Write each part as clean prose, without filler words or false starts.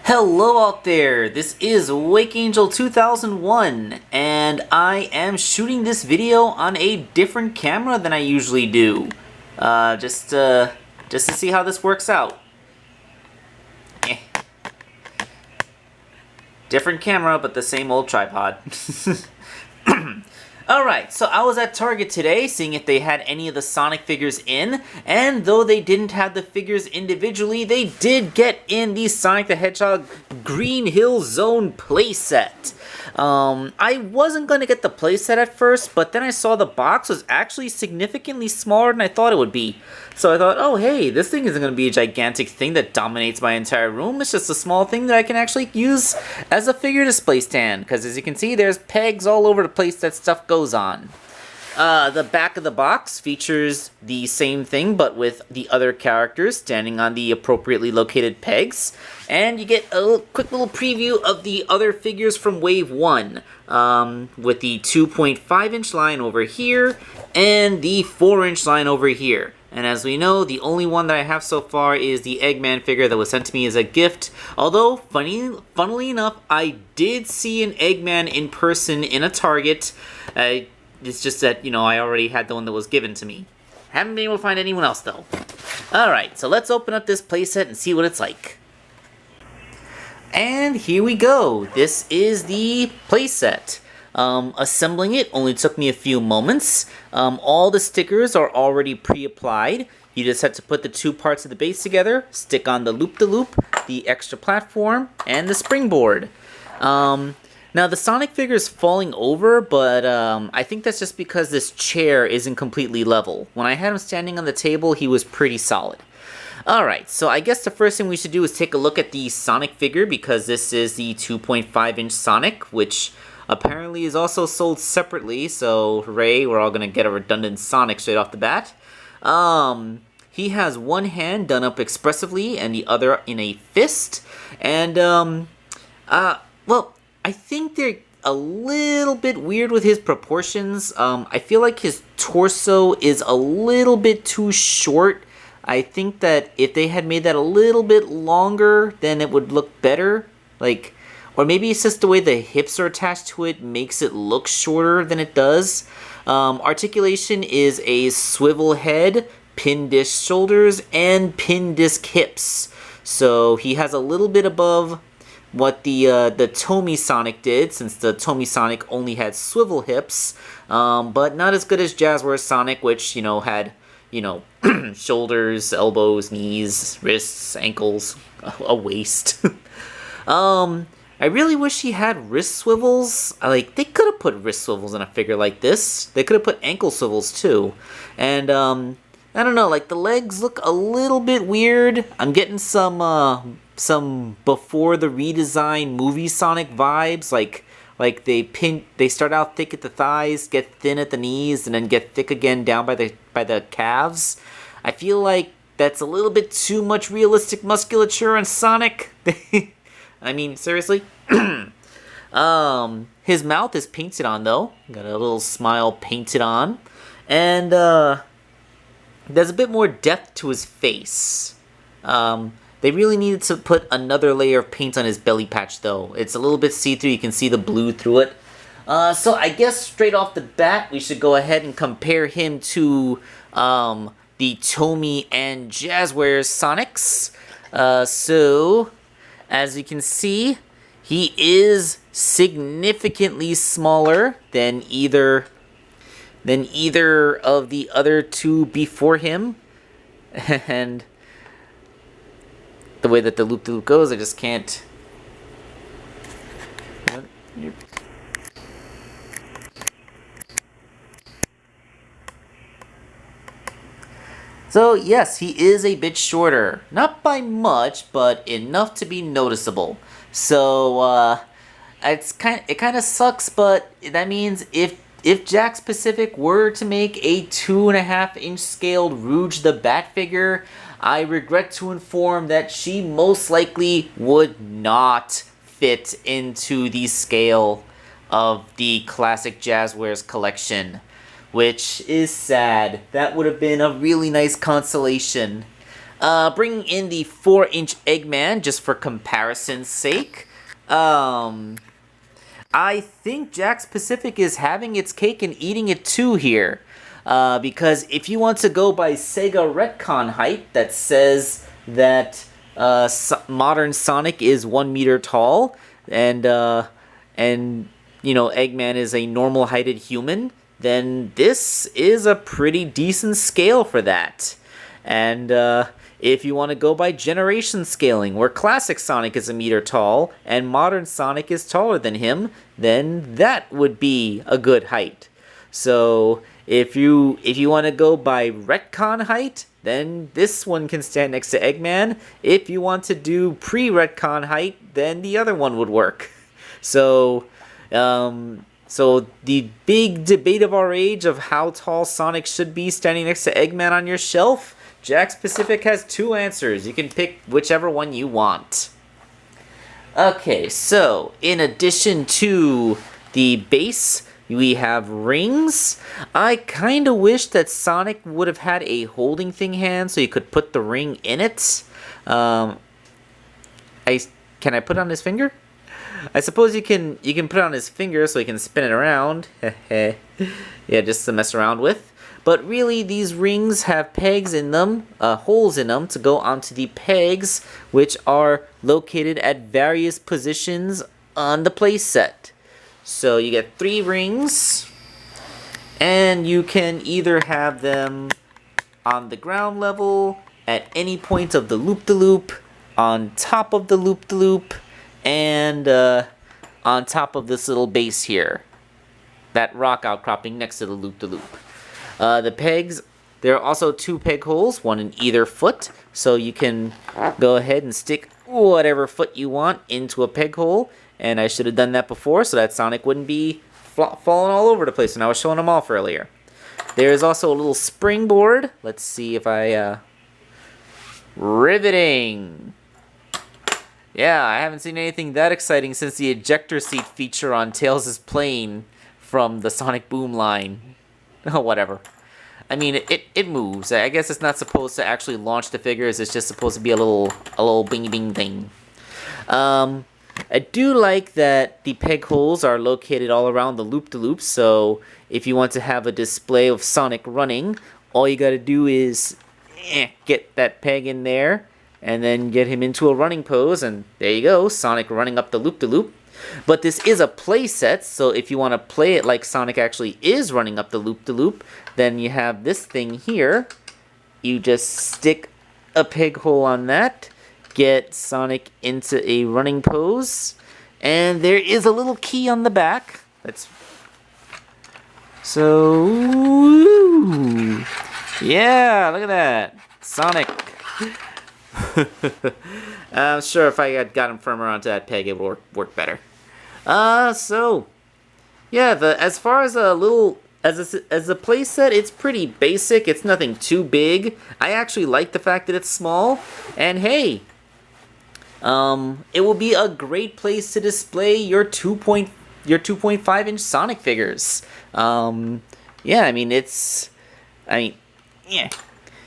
Hello out there, this is Wakeangel2K1 and I am shooting this video on a different camera than I usually do. Just to see how this works out. Different camera, but the same old tripod. Alright, so I was at Target today seeing if they had any of the Sonic figures in, and though they didn't have the figures individually, they did get in the Sonic the Hedgehog Green Hill Zone playset. I wasn't going to get the playset at first, but then I saw the box was actually significantly smaller than I thought it would be. So I thought, oh hey, this thing isn't going to be a gigantic thing that dominates my entire room, it's just a small thing that I can actually use as a figure display stand, because as you can see, there's pegs all over the place that stuff goes on. The back of the box features the same thing, but with the other characters standing on the appropriately located pegs. And you get a quick little preview of the other figures from Wave 1, with the 2.5-inch line over here, and the 4-inch line over here. And as we know, the only one that I have so far is the Eggman figure that was sent to me as a gift. Although, funnily enough, I did see an Eggman in person in a Target. It's just that, you know, I already had the one that was given to me. Haven't been able to find anyone else, though. Alright, so let's open up this playset and see what it's like. And here we go. This is the playset. Assembling it only took me a few moments. All the stickers are already pre-applied. You just have to put the two parts of the base together, stick on the loop-de-loop, the extra platform, and the springboard. Now the Sonic figure is falling over, but I think that's just because this chair isn't completely level. When I had him standing on the table, he was pretty solid. Alright, so I guess the first thing we should do is take a look at the Sonic figure, because this is the 2.5-inch Sonic, which apparently is also sold separately, so hooray, we're all going to get a redundant Sonic straight off the bat. He has one hand done up expressively and the other in a fist, and, well, I think they're a little bit weird with his proportions. I feel like his torso is a little bit too short. I think that if they had made that a little bit longer, then it would look better. Like, or maybe it's just the way the hips are attached to it makes it look shorter than it does. Articulation is a swivel head, pin disc shoulders, and pin disc hips. So he has a little bit above what the Tomy Sonic did, since the Tomy Sonic only had swivel hips, but not as good as Jazzwares Sonic, which, you know, had, you know, shoulders, elbows, knees, wrists, ankles, a waist. I really wish he had wrist swivels. Like, they could have put wrist swivels in a figure like this. They could have put ankle swivels too. And, I don't know, like, the legs look a little bit weird. I'm getting some before the redesign movie Sonic vibes, like they start out thick at the thighs, get thin at the knees, and then get thick again down by the calves. I feel like that's a little bit too much realistic musculature on Sonic. I mean, seriously. His mouth is painted on though. Got a little smile painted on, and there's a bit more depth to his face. They really needed to put another layer of paint on his belly patch, though. It's a little bit see-through. You can see the blue through it. So I guess straight off the bat, we should go ahead and compare him to the Tomy and Jazzwares Sonics. So, as you can see, he is significantly smaller than either of the other two before him. And the way that the loop-de-loop goes, I just can't. So yes, he is a bit shorter. Not by much, but enough to be noticeable. So it kind of sucks, but that means if Jakks Pacific were to make a 2.5-inch scaled Rouge the Bat figure, I regret to inform that she most likely would not fit into the scale of the classic Jazzwares collection, which is sad. That would have been a really nice consolation. Bringing in the 4-inch Eggman just for comparison's sake. I think Jakks Pacific is having its cake and eating it too here. Because if you want to go by Sega retcon height that says that modern Sonic is 1 meter tall and you know, Eggman is a normal heighted human, then this is a pretty decent scale for that. And if you want to go by generation scaling, where classic Sonic is 1 meter tall and modern Sonic is taller than him, then that would be a good height. So if you want to go by retcon height, then this one can stand next to Eggman. If you want to do pre-retcon height, then the other one would work. So so the big debate of our age of how tall Sonic should be standing next to Eggman on your shelf, Jakks Pacific has 2 answers. You can pick whichever one you want. Okay, so in addition to the base, we have rings. I kind of wish that Sonic would have had a holding thing hand so you could put the ring in it. Can I put it on his finger? I suppose you can put it on his finger so he can spin it around. Yeah, just to mess around with. But really, these rings have pegs in them, holes in them to go onto the pegs, which are located at various positions on the playset. So you get 3 rings, and you can either have them on the ground level, at any point of the loop-de-loop, on top of the loop-de-loop, and on top of this little base here. That rock outcropping next to the loop-de-loop. The pegs, there are also 2 peg holes, one in either foot, so you can go ahead and stick whatever foot you want into a peg hole. And I should have done that before so that Sonic wouldn't be falling all over the place when I was showing them off earlier. There is also a little springboard. Let's see if I... riveting! Yeah, I haven't seen anything that exciting since the ejector seat feature on Tails' plane from the Sonic Boom line. Oh, whatever. I mean, it moves. I guess it's not supposed to actually launch the figures. It's just supposed to be a little bing bing thing. I do like that the peg holes are located all around the loop-de-loop, so if you want to have a display of Sonic running, all you gotta do is get that peg in there, and then get him into a running pose, and there you go, Sonic running up the loop-de-loop. But this is a playset, so if you want to play it like Sonic actually is running up the loop-de-loop, then you have this thing here. You just stick a peg hole on that, get Sonic into a running pose, and there is a little key on the back. So, yeah, look at that, Sonic. I'm sure if I had gotten firmer onto that peg, it would work better. So, yeah, as far as a playset, it's pretty basic. It's nothing too big. I actually like the fact that it's small, and hey, it will be a great place to display your 2.5-inch Sonic figures. Yeah, I mean, yeah.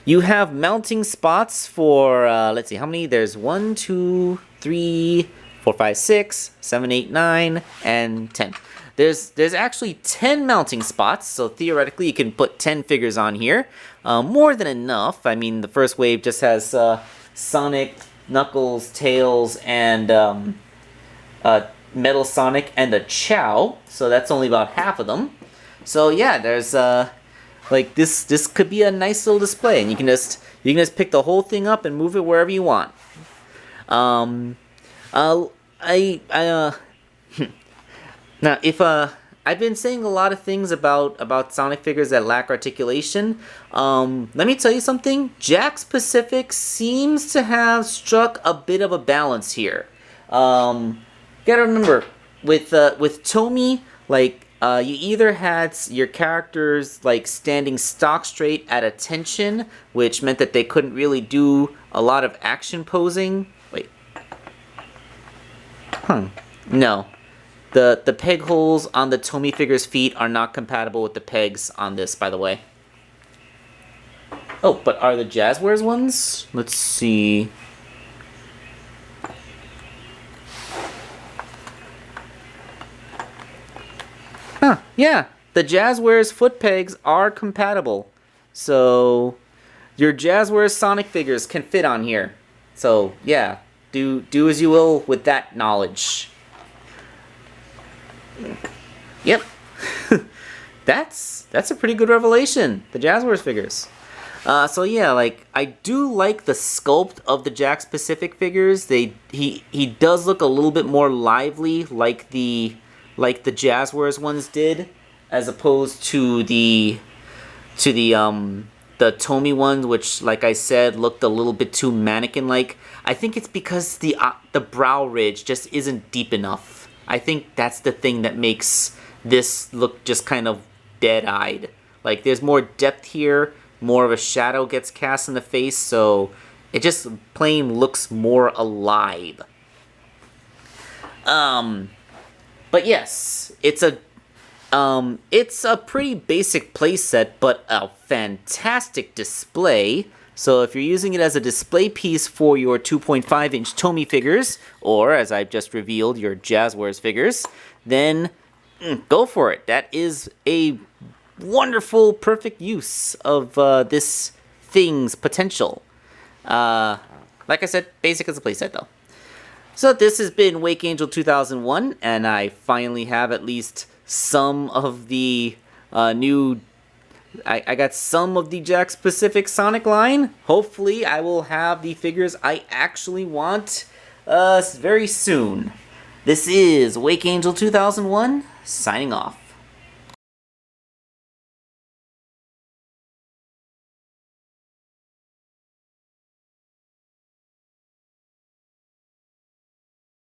You have mounting spots for, let's see, how many? There's 1, 2, 3, 4, 5, 6, 7, 8, 9, and 10. There's actually 10 mounting spots, so theoretically you can put 10 figures on here. More than enough. I mean, the first wave just has Sonic, Knuckles, Tails, and Metal Sonic, and a Chow, so that's only about half of them. So yeah, there's like this could be a nice little display, and you can just pick the whole thing up and move it wherever you want. Now if I've been saying a lot of things about Sonic figures that lack articulation. Let me tell you something. Jakks Pacific seems to have struck a bit of a balance here. Gotta remember with Tomy, like. You either had your characters like standing stock straight at attention, which meant that they couldn't really do a lot of action posing. Wait. No. The peg holes on the Tomy figure's feet are not compatible with the pegs on this, by the way. Oh, but are the Jazzwares ones? Let's see. Huh, yeah. The Jazzwares foot pegs are compatible. So, your Jazzwares Sonic figures can fit on here. So, yeah. Do as you will with that knowledge. Yep. That's a pretty good revelation. The Jazzwares figures. So yeah, like I do like the sculpt of the Jakks Pacific figures. He does look a little bit more lively, like the Jazzwares ones did, as opposed to the Tomy ones, which, like I said, looked a little bit too mannequin-like. I think it's because the brow ridge just isn't deep enough. I think that's the thing that makes this look just kind of dead-eyed. Like there's more depth here. More of a shadow gets cast in the face, so it just plain looks more alive. But yes, it's a pretty basic playset, but a fantastic display. So if you're using it as a display piece for your 2.5-inch Tomy figures, or as I've just revealed, your Jazzwares figures, then go for it. That is a wonderful, perfect use of this thing's potential. Like I said, basic as a playset though. So this has been Wakeangel2K1, and I finally have at least some of the new... I got some of the Jakks Pacific Sonic line. Hopefully I will have the figures I actually want very soon. This is Wakeangel2K1, signing off.